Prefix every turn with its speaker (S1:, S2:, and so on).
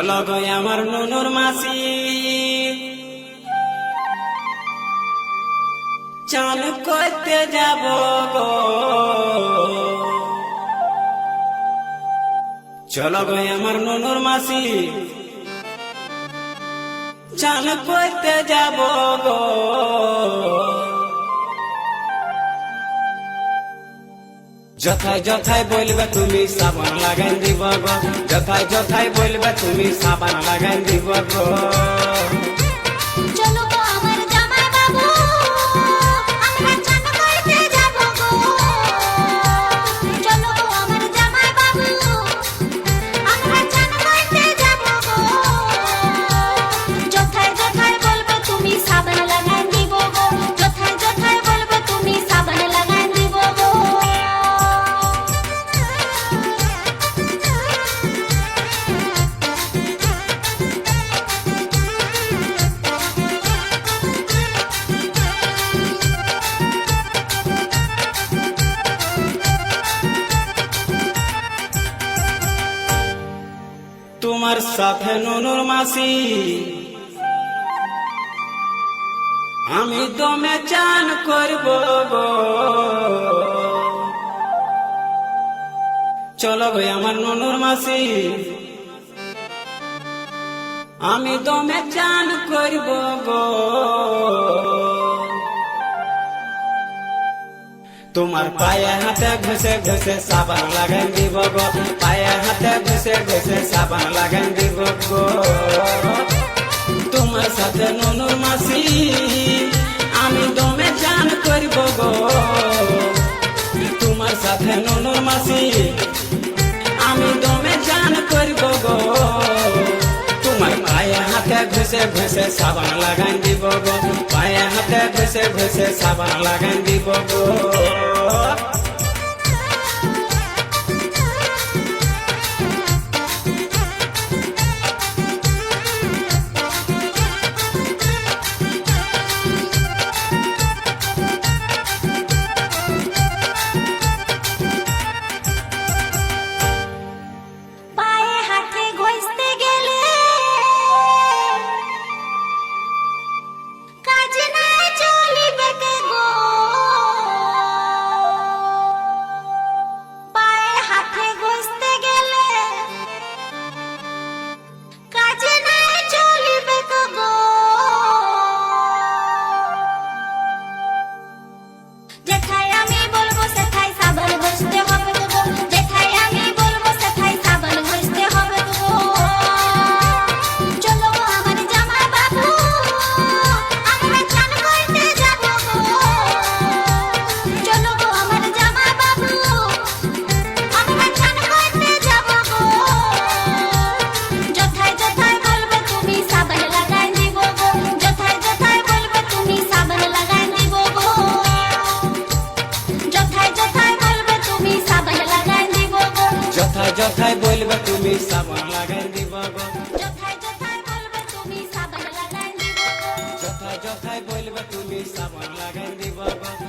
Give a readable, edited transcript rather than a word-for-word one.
S1: চলো গো আমার নুনুর মাসি, চান করতে যাব গো। চলো গো আমার নুনুর মাসি, চান করতে যাব গো। যথায় যথায় বলবে তুমি সাবান লাগাই দিব গো, যথায় যথায় বলবে তুমি সাবান লাগাই দিব গো।
S2: চলো গো আমার জামাই বাবু, আমরা চান করতে যাব গো। চলো গো আমার জামাই বাবু, আমরা চান করতে যাব গো। যথায় যথায় বলবে তুমি সাবান লাগাই দিব গো, যথায় যথায় বলবে তুমি সাবান লাগাই দিব গো।
S1: তোমার সাথে নুনুর মাসি আমি দমে চান করব গো। চলো গো আমার নুনুর মাসি, আমি দমে চান করব গো। তোমার পায়ে হাতে ঘষে ঘষে সাবান লাগাই দিব গো, পায়ে হাতে ঘষে ঘষে সাবান লাগাই দিব গো। তোমার সাথে নুনুর মাসি আমি দমে চান করব গো। তোমার সাথে নুনুর মাসি আমি দমে চান করব গো। তোমার পায়ে হাতে ঘষে ঘষে সাবান লাগাই দিব গো, পায়ে হাতে ঘষে ঘষে সাবান লাগাই দিব গো।
S2: পায়ে হাতে ঘষতে গেলে কাজ না চলিবে কে গো। পায়ে হাতে ঘষতে গেলে কাজ না চলিবে কে গো। যেথায় আমি বলবো সেথায় সাবান ঘষতে হবে গো, যেথায় আমি বলবো সেথায় সাবান ঘষতে হবে গো। চলো গো আমার জামাই বাবু, আমরা চান করতে যাব গো। চলো গো আমার জামাই বাবু, আমরা চান করতে যাব গো। যথায় যথায় বলবে তুমি সাবান লাগাই দিব গো, যথায় যথায় বলবে তুমি সাবান লাগাই দিব গো। যথায় যথায় বলবে তুমি সাবান লাগাই দিব গো,
S1: যথায় যথায় বলবে তুমি সাবান লাগাই দিব গো,
S2: যথায় যথায় বলবে তুমি সাবান লাগাই দিব গো।
S1: যথায় যথায় বলবে তুমি সাবান লাগাই দিব গো।